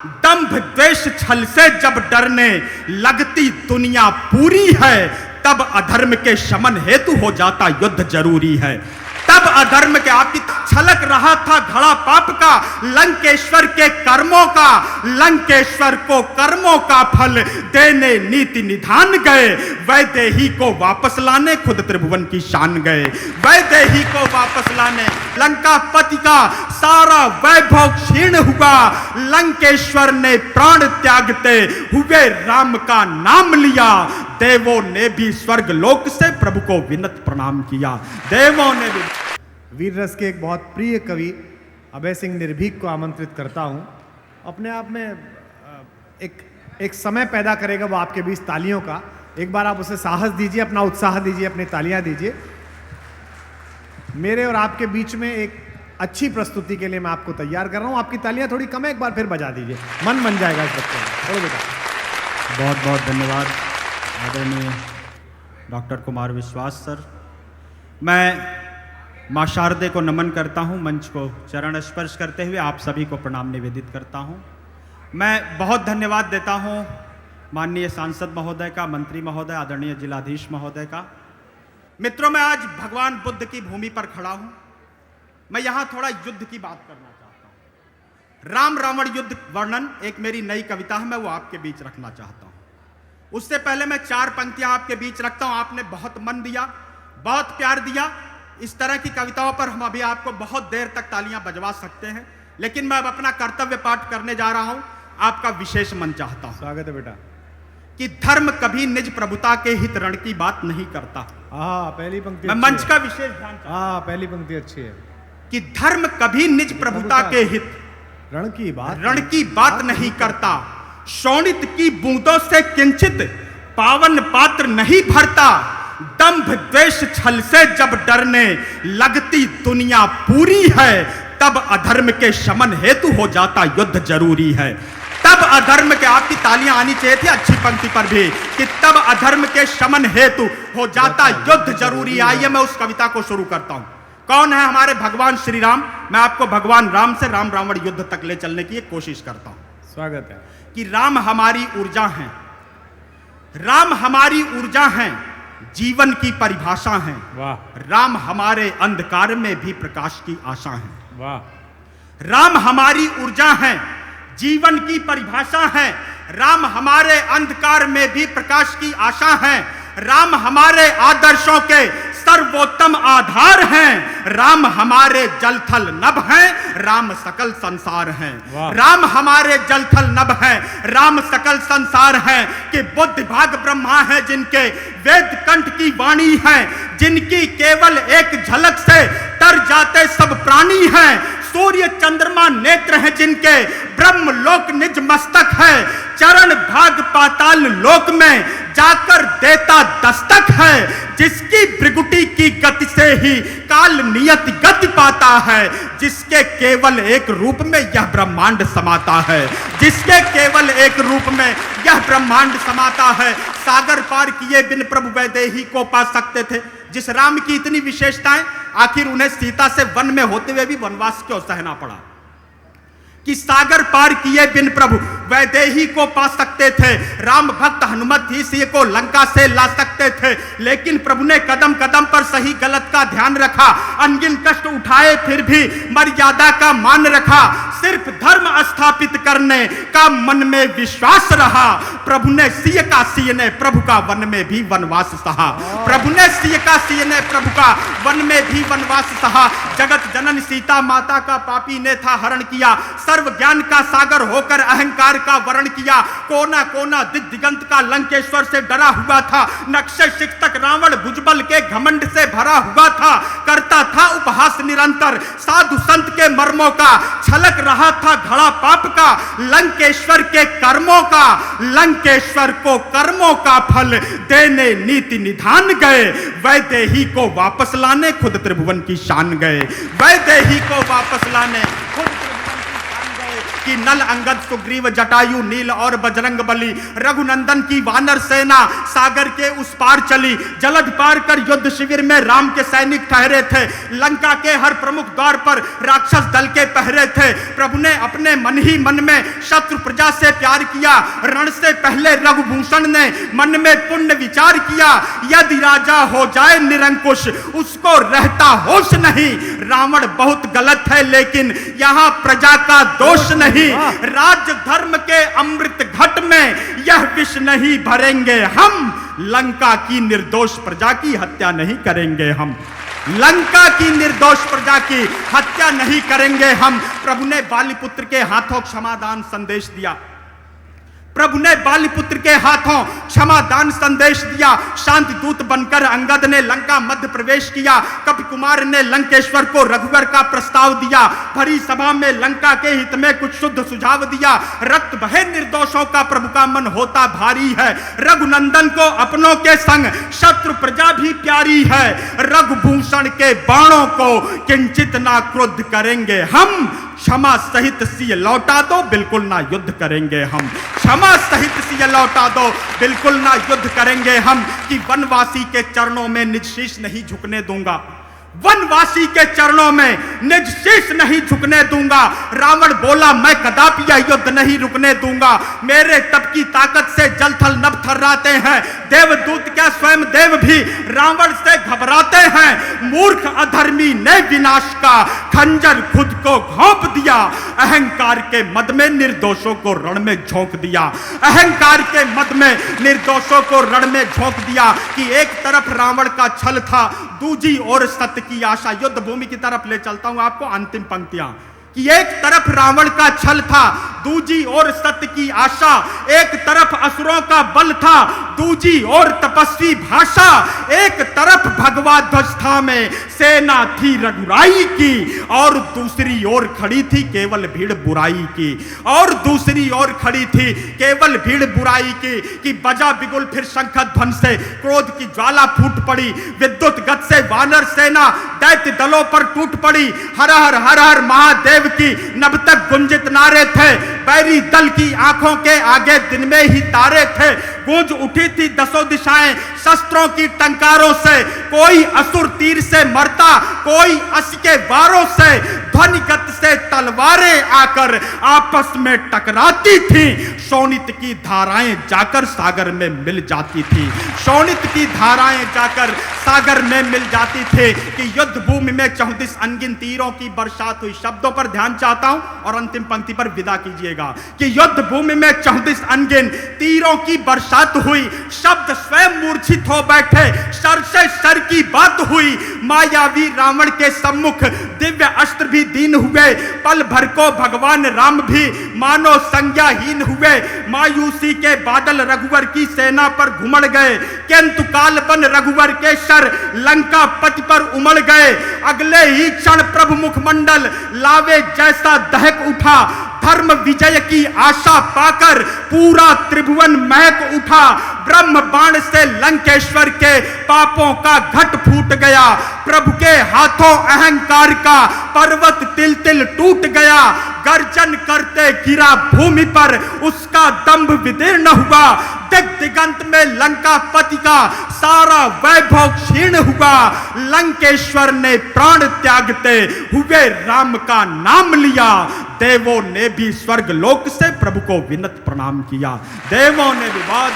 दंभ द्वेष छल से जब डरने लगती दुनिया पूरी है, तब अधर्म के शमन हेतु हो जाता युद्ध जरूरी है। तब अधर्म के आपकी छलक रहा था घड़ा पाप का, लंकेश्वर के कर्मों का, लंकेश्वर को कर्मों का फल देने नीति निधान गए। वैदेही को वापस लाने खुद त्रिभुवन की शान गए। वैदेही को वापस लाने लंकापति का सारा वैभव क्षीण हुआ। लंकेश्वर ने प्राण त्यागते हुए राम का नाम लिया। देवों ने भी स्वर्ग लोक से प्रभु को विनत प्रणाम किया। देवों ने भी। वीर रस के एक बहुत प्रिय कवि अभय सिंह निर्भीक को आमंत्रित करता हूं। अपने आप में एक समय पैदा करेगा वो आपके बीच तालियों का। एक बार आप उसे साहस दीजिए, अपना उत्साह दीजिए, अपनी तालियां दीजिए। मेरे और आपके बीच में एक अच्छी प्रस्तुति के लिए मैं आपको तैयार कर रहा हूं। आपकी तालियां थोड़ी कम है, एक बार फिर बजा दीजिए, मन बन जाएगा इस बच्चे में। बोलो बेटा। बहुत बहुत धन्यवाद आदरणीय डॉक्टर कुमार विश्वास सर। मैं माँ शारदे को नमन करता हूँ, मंच को चरण स्पर्श करते हुए आप सभी को प्रणाम निवेदित करता हूँ। मैं बहुत धन्यवाद देता हूँ माननीय सांसद महोदय का, मंत्री महोदय, आदरणीय जिलाधीश महोदय का। मित्रों, मैं आज भगवान बुद्ध की भूमि पर खड़ा हूँ। मैं यहाँ थोड़ा युद्ध की बात करना चाहता हूँ। राम रावण युद्ध वर्णन एक मेरी नई कविता है, मैं वो आपके बीच रखना चाहता हूँ। उससे पहले मैं 4 पंक्तियां आपके बीच रखता हूं। आपने बहुत मन दिया, बहुत प्यार दिया। इस तरह की कविताओं पर हम अभी आपको बहुत देर तक तालियां बजवा सकते हैं, लेकिन मैं अब अपना कर्तव्य पाठ करने जा रहा हूं। आपका विशेष मन चाहता हूं। स्वागत है बेटा। कि धर्म कभी निज प्रभुता के हित रण की बात नहीं करता। पहली पंक्ति मैं मंच का विशेष ध्यान। पहली पंक्ति अच्छी है। कि धर्म कभी निज प्रभुता के हित रण की बात नहीं करता। शोणित की बूंदों से किंचित पावन पात्र नहीं भरता। दंभ द्वेष छल से जब डरने लगती दुनिया पूरी है, तब अधर्म के शमन हेतु हो जाता युद्ध जरूरी है। तब अधर्म के, आपकी तालियां आनी चाहिए थी अच्छी पंक्ति पर भी, कि तब अधर्म के शमन हेतु हो जाता युद्ध जरूरी। आइए मैं उस कविता को शुरू करता हूं। कौन है हमारे भगवान श्री राम? मैं आपको भगवान राम से राम रावण युद्ध तक ले चलने की एक कोशिश करता हूं। स्वागत है। कि राम हमारी ऊर्जा हैं, राम हमारी ऊर्जा हैं, जीवन की परिभाषा हैं। वाह। राम हमारे अंधकार में भी प्रकाश की आशा हैं। वाह। राम हमारी ऊर्जा हैं, जीवन की परिभाषा हैं। राम हमारे अंधकार में भी प्रकाश की आशा हैं। राम हमारे आदर्शों के सर्वोत्तम आधार हैं। राम हमारे जल थल नभ हैं, राम सकल संसार हैं। राम हमारे जल थल नभ हैं, राम सकल संसार हैं। कि बुद्धि भाग ब्रह्मा है जिनके वेद कंठ की वाणी है, जिनकी केवल एक झलक से तर जाते सब प्राणी हैं। सूर्य चंद्रमा नेत्र हैं जिनके, ब्रह्म लोक निज मस्तक है। चरण भाग पाताल लोक में जाकर देता दस्तक है। जिसकी भृगुटी की गति से ही काल नियत गति पाता है। जिसके केवल एक रूप में यह ब्रह्मांड समाता है। जिसके केवल एक रूप में यह ब्रह्मांड समाता है। सागर पार किए बिन प्रभु वैदेही को पा सकते थे। जिस राम की इतनी विशेषताएं, आखिर उन्हें सीता से वन में होते हुए भी वनवास क्यों सहना पड़ा? कि सागर पार किए बिन प्रभु वैदेही को पा सकते थे। राम भक्त हनुमत ही सिंह को लंका से ला सकते थे, लेकिन प्रभु ने कदम कदम पर सही गलत का ध्यान रखा। अनगिन कष्ट उठाए फिर भी मर्यादा का मान रखा। सिर्फ धर्म स्थापित करने का मन में विश्वास रहा। प्रभु ने सिंह का सिंह ने प्रभु का वन में भी वनवास सहा। प्रभु ने सिंह का सिंह ने प्रभु का वन में भी वनवास सहा। जगत जनन सीता माता का पापी ने था हरण किया। सर्व ज्ञान का सागर होकर अहंकार का वर्ण किया। कोना कोना दिगंत का लंकेश्वर से डरा हुआ था। नक्शे शिक्षक रावण भुजबल के घमंड से भरा हुआ था। करता था उपहास निरंतर साधु संत के मर्मों का। छलक रहा था घड़ा पाप का, लंकेश्वर के कर्मों का। लंकेश्वर को कर्मों का फल देने नीति निधान गए। वैदेही को वापस लाने खुद त्रिभुवन की शान गए। वैदेही को वापस लाने खुद कि नल अंगद सुग्रीव जटायु नील और बजरंग बली रघुनंदन की वानर सेना सागर के उस पार चली। जलद पार कर युद्ध शिविर में राम के सैनिक ठहरे थे। लंका के हर प्रमुख द्वार पर राक्षस दल के पहरे थे। प्रभु ने अपने मन ही मन में शत्रु प्रजा से प्यार किया। रण से पहले रघुभूषण ने मन में पुण्य विचार किया। यदि राजा हो जाए निरंकुश उसको रहता होश नहीं। रावण बहुत गलत है लेकिन यहाँ प्रजा का दोष नहीं। राज्य धर्म के अमृत घट में यह विष नहीं भरेंगे हम। लंका की निर्दोष प्रजा की हत्या नहीं करेंगे हम। लंका की निर्दोष प्रजा की हत्या नहीं करेंगे हम। प्रभु ने बालीपुत्र के हाथों क्षमादान संदेश दिया। प्रभु ने बालीपुत्र के हाथों क्षमादान संदेश दिया। शांति दूत बनकर अंगद ने लंका मध्य प्रवेश किया। कपि कुमार ने लंकेश्वर को रघुवर का प्रस्ताव दिया। भरी सभा में लंका के हित में कुछ शुद्ध सुझाव दिया। रक्त बहे निर्दोषों का प्रभु का मन होता भारी है। रघुनंदन को अपनों के संग शत्रु प्रजा भी प्यारी है। रघुभूषण के बाणों को किंचित ना क्रुद्ध करेंगे हम। क्षमा सहित सिय लौटा दो बिल्कुल ना युद्ध करेंगे हम। क्षमा सहित सिय लौटा दो बिल्कुल ना युद्ध करेंगे हम। कि वनवासी के चरणों में निज शीश नहीं झुकने दूंगा। वनवासी के चरणों में निज शीश नहीं झुकने दूंगा। रावण बोला मैं कदापि यह युद्ध नहीं रुकने दूंगा। मेरे तप की ताकत से जल थल नभ थर्राते हैं। देवदूत क्या स्वयं देव भी रावण से घबराते हैं। मूर्ख अधर्मी ने विनाश का खंजर खुद को घोंप दिया। अहंकार के मद में निर्दोषों को रण में झोंक दिया। अहंकार के मद में निर्दोषों को रण में झोंक दिया। कि एक तरफ रावण का छल था दूजी ओर सत्य की आशा। युद्ध भूमि की तरफ ले चलता हूं आपको अंतिम पंक्तियां। कि एक तरफ रावण का छल था दूजी ओर सत्य की आशा। एक तरफ असुरों का बल था दूजी ओर तपस्वी भाषा। एक तरफ भगवा ध्वज था में सेना थी रघुराई की। और दूसरी ओर खड़ी थी केवल भीड़ बुराई की। और दूसरी ओर खड़ी थी केवल भीड़ बुराई की। कि बजा बिगुल फिर शंख ध्वनि से क्रोध की ज्वाला फूट पड़ी। विद्युत गत से वानर सेना दैत्य दलों पर टूट पड़ी। हर हर महादेव की नभ तक गुंजित नारे थे। बैरी दल की आंखों के आगे दिन में ही तारे थे। गूंज उठी थी दसों दिशाएं शस्त्रों की टंकारों से। कोई असुर तीर से मरता कोई अश्व के वारों से। ध्वनिगत से तलवारें आकर आपस में टकराती थी। शोणित की धाराएं जाकर सागर में मिल जाती थी। शोणित की धाराएं जाकर सागर में मिल जाती थी। कि युद्ध भूमि में 34 अनगिन तीरों की बरसात हुई। शब्दों पर ध्यान चाहता हूं और अंतिम पंक्ति पर विदा कीजिएगा। कि युद्ध भूमि में 34 अनगिन तीरों की बरसात हुई। शब्द स्वयं मूर्छित हो बैठे। सर से सर की बात हुई। मायावी रावण के सम्मुख दिव्य अस्त्र भी दीन हुए। पल भर को भगवान राम भी मानो संज्ञाहीन हुए। मायूसी के बादल रघुवर की सेना पर घुमड़ गए। किंतु काल बन रघुवर के सर लंका पति पर उमड़ गए। अगले ही क्षण प्रभु मुखमंडल लावे जैसा दहक उठा। धर्म विजय की आशा पाकर पूरा त्रिभुवन महक उठा। ब्रह्म बाण से लंकेश्वर के पापों का घट फूट गया। प्रभु के हाथों अहंकार का पर्वत तिल तिल टूट गया। गर्जन करते गिरा भूमि पर उसका दंभ विदीर्ण हुआ। दिगंत में लंका पति का सारा वैभव क्षीण हुआ। लंकेश्वर ने प्राण त्यागते हुए राम का नाम लिया। देवों ने भी स्वर्ग लोक से प्रभु को विनत प्रणाम किया। देवों ने भी बहुत